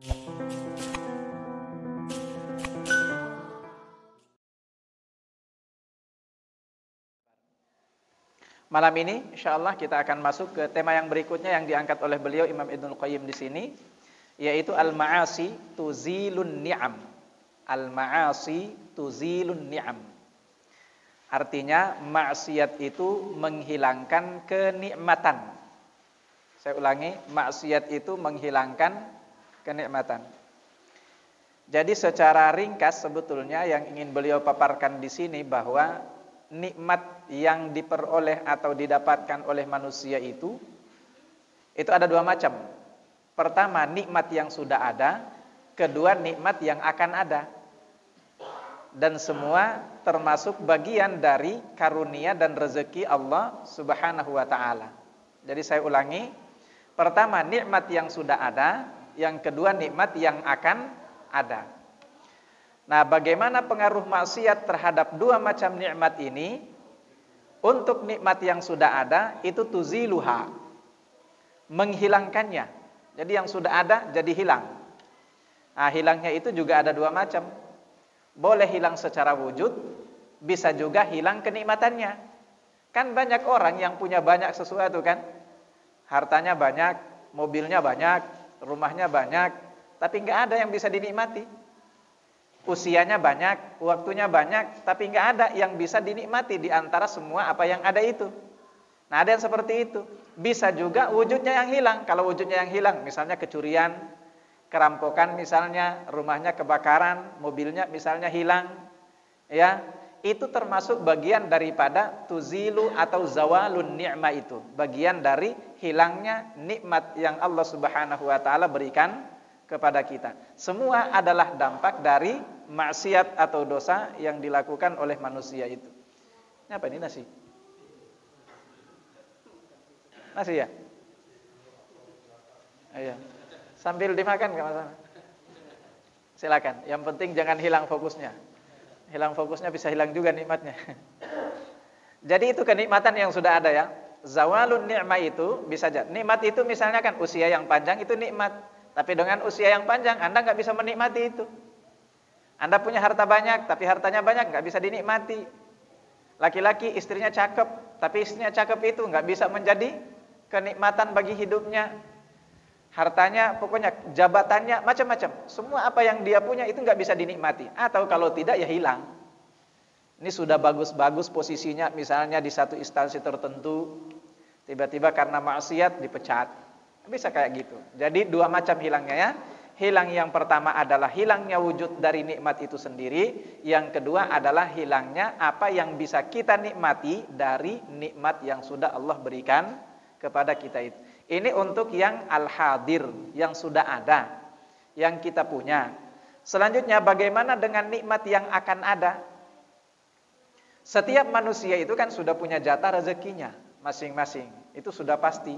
Malam ini insyaallah kita akan masuk ke tema yang berikutnya yang diangkat oleh beliau Imam Ibnul Qayyim di sini, yaitu al-ma'asi tuzilun ni'am. Al-ma'asi tuzilun ni'am. Artinya maksiat itu menghilangkan kenikmatan. Saya ulangi, maksiat itu menghilangkan kenikmatan. Jadi secara ringkas sebetulnya yang ingin beliau paparkan di sini bahwa nikmat yang diperoleh atau didapatkan oleh manusia itu ada dua macam. Pertama, nikmat yang sudah ada. Kedua, nikmat yang akan ada. Dan semua termasuk bagian dari karunia dan rezeki Allah Subhanahu wa ta'ala. Jadi saya ulangi, pertama nikmat yang sudah ada, yang kedua nikmat yang akan ada. Nah, bagaimana pengaruh maksiat terhadap dua macam nikmat ini? Untuk nikmat yang sudah ada, itu tuziluha, menghilangkannya. Jadi yang sudah ada jadi hilang. Nah, hilangnya itu juga ada dua macam. Boleh hilang secara wujud, bisa juga hilang kenikmatannya. Kan banyak orang yang punya banyak sesuatu kan? Hartanya banyak, mobilnya banyak, rumahnya banyak, tapi nggak ada yang bisa dinikmati. Usianya banyak, waktunya banyak, tapi nggak ada yang bisa dinikmati di antara semua apa yang ada itu. Nah, ada yang seperti itu. Bisa juga wujudnya yang hilang. Kalau wujudnya yang hilang, misalnya kecurian, kerampokan misalnya, rumahnya kebakaran, mobilnya misalnya hilang, ya, itu termasuk bagian daripada tuzilu atau zawalun ni'mah itu. Bagian dari hilangnya nikmat yang Allah Subhanahu wa ta'ala berikan kepada kita. Semua adalah dampak dari maksiat atau dosa yang dilakukan oleh manusia itu. Ini apa ini, nasi? Nasi ya? Iya. Sambil dimakan enggak masalah. Silakan. Yang penting jangan hilang fokusnya. Hilang fokusnya bisa hilang juga nikmatnya. Jadi itu kenikmatan yang sudah ada ya. Zawalun ni'mah itu bisa jadi. Nikmat itu misalnya kan usia yang panjang itu nikmat. Tapi dengan usia yang panjang Anda nggak bisa menikmati itu. Anda punya harta banyak, tapi hartanya banyak nggak bisa dinikmati. Laki-laki istrinya cakep, tapi istrinya cakep itu nggak bisa menjadi kenikmatan bagi hidupnya. Hartanya, pokoknya jabatannya macam-macam. Semua apa yang dia punya itu nggak bisa dinikmati. Atau kalau tidak ya hilang. Ini sudah bagus-bagus posisinya, misalnya di satu instansi tertentu, tiba-tiba karena maksiat dipecat. Bisa kayak gitu. Jadi dua macam hilangnya ya. Hilang yang pertama adalah hilangnya wujud dari nikmat itu sendiri. Yang kedua adalah hilangnya apa yang bisa kita nikmati dari nikmat yang sudah Allah berikan kepada kita itu. Ini untuk yang al-hadir, yang sudah ada, yang kita punya. Selanjutnya bagaimana dengan nikmat yang akan ada? Setiap manusia itu kan sudah punya jatah rezekinya masing-masing. Itu sudah pasti.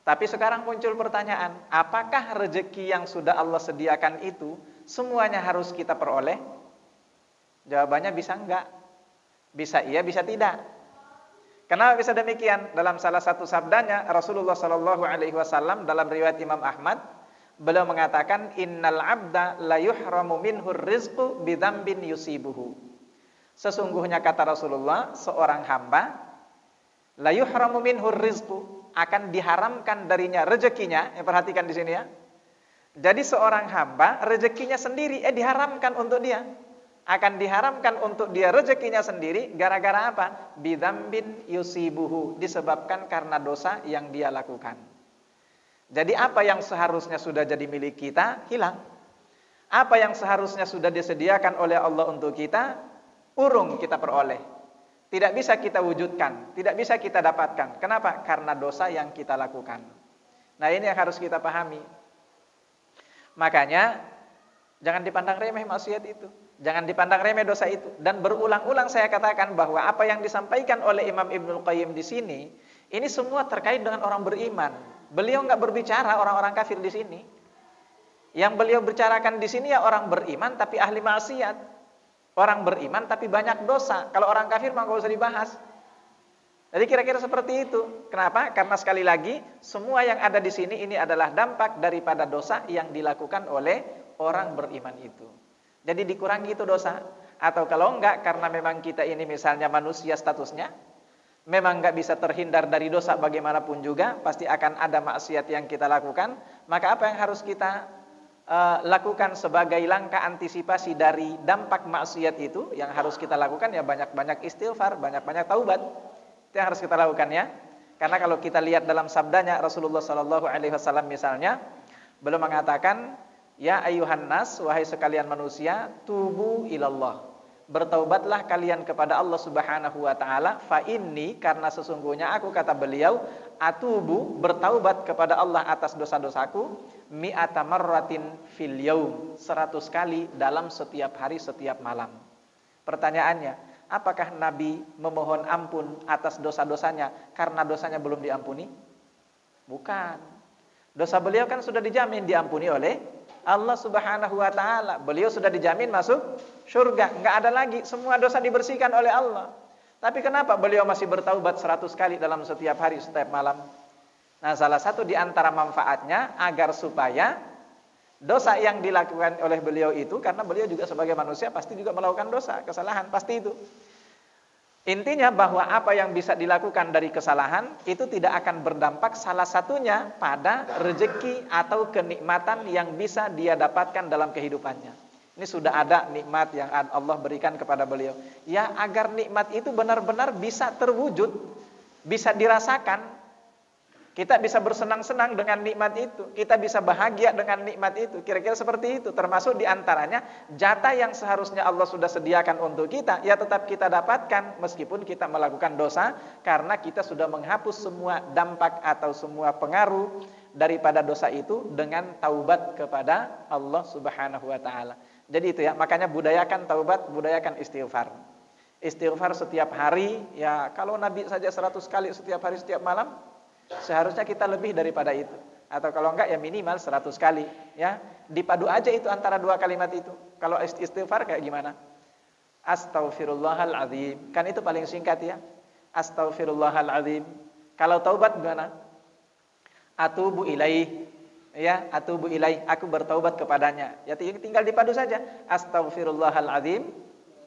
Tapi sekarang muncul pertanyaan, apakah rezeki yang sudah Allah sediakan itu semuanya harus kita peroleh? Jawabannya bisa enggak. Bisa iya, bisa tidak. Kenapa bisa demikian? Dalam salah satu sabdanya Rasulullah sallallahu alaihi wasallam dalam riwayat Imam Ahmad, beliau mengatakan innal abda la yuhramu minhur rizqu bidzambin yusibuhu. Sesungguhnya kata Rasulullah, seorang hamba la yuhramu minhur rizqu, akan diharamkan darinya rezekinya. Perhatikan di sini ya. Jadi seorang hamba rezekinya sendiri diharamkan untuk dia. Akan diharamkan untuk dia rezekinya sendiri gara-gara apa? Bidzambin yusibuhu, disebabkan karena dosa yang dia lakukan. Jadi apa yang seharusnya sudah jadi milik kita hilang. Apa yang seharusnya sudah disediakan oleh Allah untuk kita urung kita peroleh. Tidak bisa kita wujudkan, tidak bisa kita dapatkan. Kenapa? Karena dosa yang kita lakukan. Nah, ini yang harus kita pahami. Makanya jangan dipandang remeh maksiat itu. Jangan dipandang remeh dosa itu. Dan berulang-ulang saya katakan bahwa apa yang disampaikan oleh Imam Ibnul Qayyim di sini, ini semua terkait dengan orang beriman. Beliau nggak berbicara orang-orang kafir di sini. Yang beliau bicarakan di sini ya orang beriman tapi ahli maksiat. Orang beriman tapi banyak dosa. Kalau orang kafir mah nggak usah dibahas. Jadi kira-kira seperti itu. Kenapa? Karena sekali lagi semua yang ada di sini ini adalah dampak daripada dosa yang dilakukan oleh orang beriman itu. Jadi dikurangi itu dosa. Atau kalau enggak, karena memang kita ini misalnya manusia statusnya, memang enggak bisa terhindar dari dosa bagaimanapun juga, pasti akan ada maksiat yang kita lakukan. Maka apa yang harus kita lakukan sebagai langkah antisipasi dari dampak maksiat itu? Yang harus kita lakukan ya banyak-banyak istighfar, banyak-banyak taubat. Itu yang harus kita lakukan ya. Karena kalau kita lihat dalam sabdanya Rasulullah SAW misalnya, beliau mengatakan, ya ayuhan nas, wahai sekalian manusia, tubu ilallah. Bertaubatlah kalian kepada Allah Subhanahu wa taala, fa inni, karena sesungguhnya aku, kata beliau, atubu, bertaubat kepada Allah atas dosa-dosaku, mi'ata marratin fil yaum, 100 kali dalam setiap hari, setiap malam. Pertanyaannya, apakah Nabi memohon ampun atas dosa-dosanya karena dosanya belum diampuni? Bukan. Dosa beliau kan sudah dijamin diampuni oleh Allah Subhanahu wa taala. Beliau sudah dijamin masuk surga, enggak ada lagi, semua dosa dibersihkan oleh Allah. Tapi kenapa beliau masih bertaubat 100 kali dalam setiap hari, setiap malam? Nah, salah satu di antara manfaatnya agar supaya dosa yang dilakukan oleh beliau itu, karena beliau juga sebagai manusia pasti juga melakukan dosa, kesalahan, pasti itu. Intinya bahwa apa yang bisa dilakukan dari kesalahan itu tidak akan berdampak salah satunya pada rezeki atau kenikmatan yang bisa dia dapatkan dalam kehidupannya. Ini sudah ada nikmat yang Allah berikan kepada beliau. Ya, agar nikmat itu benar-benar bisa terwujud, bisa dirasakan, kita bisa bersenang-senang dengan nikmat itu, kita bisa bahagia dengan nikmat itu. Kira-kira seperti itu. Termasuk diantaranya jatah yang seharusnya Allah sudah sediakan untuk kita, ya tetap kita dapatkan meskipun kita melakukan dosa, karena kita sudah menghapus semua dampak atau semua pengaruh daripada dosa itu dengan taubat kepada Allah Subhanahu wa taala. Jadi itu ya, makanya budayakan taubat, budayakan istighfar. Istighfar setiap hari, ya kalau Nabi saja 100 kali setiap hari, setiap malam, seharusnya kita lebih daripada itu. Atau kalau enggak ya minimal 100 kali, ya. Dipadu aja itu antara dua kalimat itu. Kalau istighfar kayak gimana? Astaghfirullahaladzim. Kan itu paling singkat ya. Astaghfirullahaladzim. Kalau taubat gimana? Atubu ilaih. Ya, atubu ilaih, aku bertaubat kepadanya. Ya tinggal dipadu saja. Astaghfirullahaladzim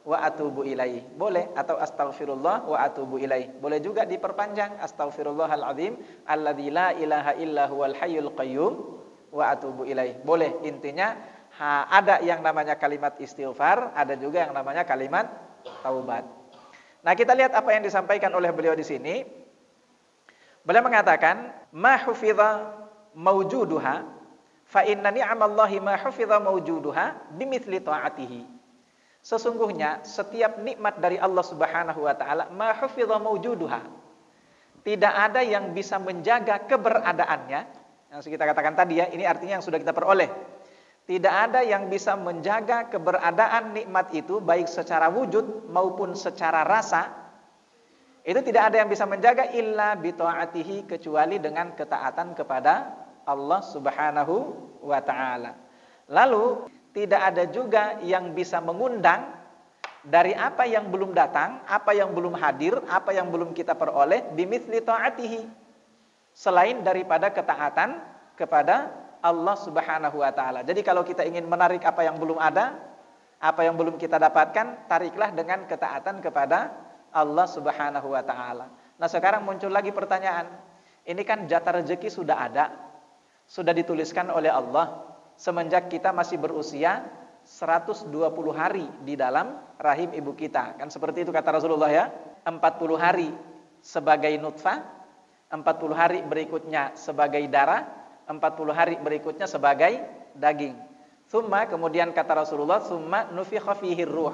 wa atubu ilaih. Boleh, atau astaghfirullah wa atubu ilaih. Boleh juga diperpanjang, astaghfirullahaladzim alladzi la ilaha illa huwal hayyul qayyum wa atubu ilaih. Boleh, intinya ada yang namanya kalimat istighfar, ada juga yang namanya kalimat taubat. Nah, kita lihat apa yang disampaikan oleh beliau di sini. Beliau mengatakan, ma hufidha mawjuduha fa inna ni'amallahi ma hufidha mawjuduha bimithli ta'atihi. Sesungguhnya setiap nikmat dari Allah Subhanahu wa taala ma hufidha mawjuduha, tidak ada yang bisa menjaga keberadaannya. Yang kita katakan tadi ya, ini artinya yang sudah kita peroleh. Tidak ada yang bisa menjaga keberadaan nikmat itu baik secara wujud maupun secara rasa. Itu tidak ada yang bisa menjaga illa bi ta'atihi, kecuali dengan ketaatan kepada Allah Subhanahu wa taala. Lalu tidak ada juga yang bisa mengundang dari apa yang belum datang, apa yang belum hadir, apa yang belum kita peroleh bimithli ta'atihi, selain daripada ketaatan kepada Allah Subhanahu wa taala. Jadi kalau kita ingin menarik apa yang belum ada, apa yang belum kita dapatkan, tariklah dengan ketaatan kepada Allah Subhanahu wa taala. Nah, sekarang muncul lagi pertanyaan. Ini kan jatah rezeki sudah ada, sudah dituliskan oleh Allah semenjak kita masih berusia 120 hari di dalam rahim ibu kita. Kan seperti itu kata Rasulullah ya. 40 hari sebagai nutfah, 40 hari berikutnya sebagai darah, 40 hari berikutnya sebagai daging. Tsumma, kemudian kata Rasulullah, tsumma nufikha fihi ruh,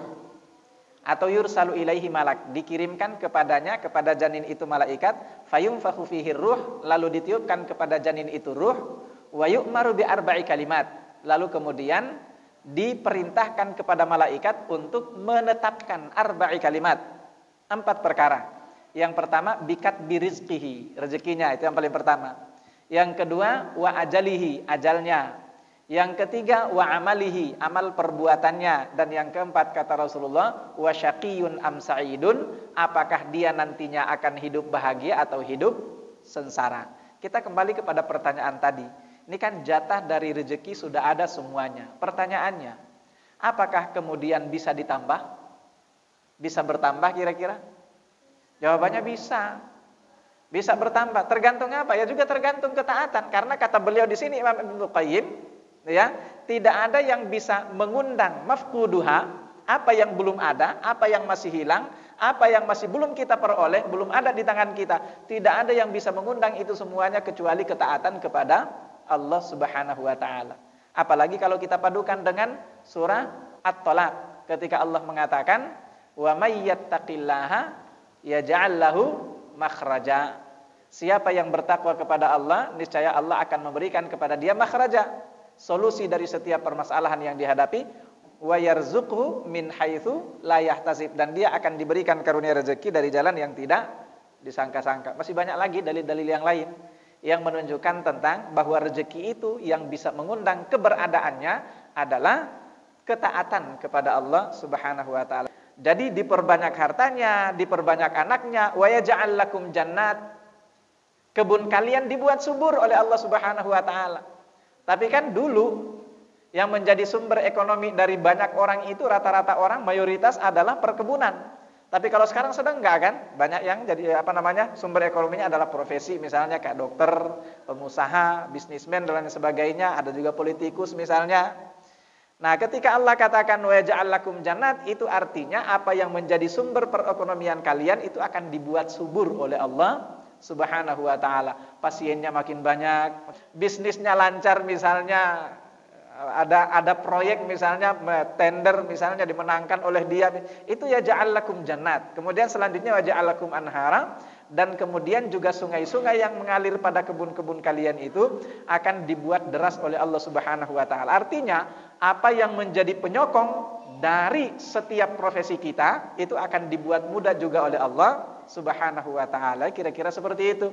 atau yursalu ilaihi malak, dikirimkan kepadanya, kepada janin itu malaikat, fayunfakhu fihi ruh, lalu ditiupkan kepada janin itu ruh, wa yu'maru bi arba'i kalimat, lalu kemudian diperintahkan kepada malaikat untuk menetapkan arba'i kalimat, 4 perkara. Yang pertama, bikat birizqihi, rezekinya, itu yang paling pertama. Yang kedua, wa ajalihi, ajalnya. Yang ketiga wa amalihi, amal perbuatannya. Dan yang keempat kata Rasulullah wa syaqiyun am sa'idun, apakah dia nantinya akan hidup bahagia atau hidup sengsara. Kita kembali kepada pertanyaan tadi. Ini kan jatah dari rezeki sudah ada semuanya. Pertanyaannya, apakah kemudian bisa ditambah? Bisa bertambah kira-kira? Jawabannya bisa. Bisa bertambah. Tergantung apa? Ya juga tergantung ketaatan. Karena kata beliau di sini Imam Ibnu Qayyim, ya, tidak ada yang bisa mengundang mafquduha, apa yang belum ada, apa yang masih hilang, apa yang masih belum kita peroleh, belum ada di tangan kita. Tidak ada yang bisa mengundang itu semuanya kecuali ketaatan kepada Allah Subhanahu wa taala. Apalagi kalau kita padukan dengan surah At-Talaq ketika Allah mengatakan wa may yattaqillaha yaj'al lahu makhraja. Siapa yang bertakwa kepada Allah, niscaya Allah akan memberikan kepada dia makhraja, solusi dari setiap permasalahan yang dihadapi, wa yarzuqhu min haitsu la yahtasib, dan dia akan diberikan karunia rezeki dari jalan yang tidak disangka-sangka. Masih banyak lagi dalil-dalil yang lain yang menunjukkan tentang bahwa rezeki itu yang bisa mengundang keberadaannya adalah ketaatan kepada Allah Subhanahu wa taala. Jadi diperbanyak hartanya, diperbanyak anaknya, wa yaj'al lakum jannat. Kebun kalian dibuat subur oleh Allah Subhanahu wa taala. Tapi kan dulu yang menjadi sumber ekonomi dari banyak orang itu rata-rata orang mayoritas adalah perkebunan. Tapi kalau sekarang sedang enggak kan? Banyak yang jadi sumber ekonominya adalah profesi, misalnya kayak dokter, pengusaha, bisnismen dan lain sebagainya, ada juga politikus misalnya. Nah, ketika Allah katakan wa ja'al lakum jannat, itu artinya apa yang menjadi sumber perekonomian kalian itu akan dibuat subur oleh Allah Subhanahu wa taala. Pasiennya makin banyak, bisnisnya lancar misalnya, ada proyek misalnya tender misalnya dimenangkan oleh dia, itu ya ja'al lakum jannat. Kemudian selanjutnya wa ja'al lakum anhara, dan kemudian juga sungai-sungai yang mengalir pada kebun-kebun kalian itu akan dibuat deras oleh Allah Subhanahu wa taala. Artinya apa yang menjadi penyokong dari setiap profesi kita itu akan dibuat mudah juga oleh Allah Subhanahu wa taala. Kira-kira seperti itu.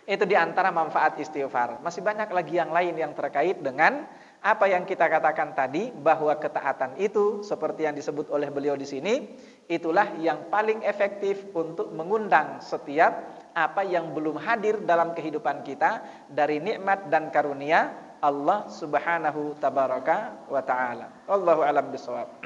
Itu diantara manfaat istighfar. Masih banyak lagi yang lain yang terkait dengan apa yang kita katakan tadi, bahwa ketaatan itu seperti yang disebut oleh beliau di sini, itulah yang paling efektif untuk mengundang setiap apa yang belum hadir dalam kehidupan kita dari nikmat dan karunia Allah Subhanahu tabaraka wa taala. Wallahu a'lam bishawab.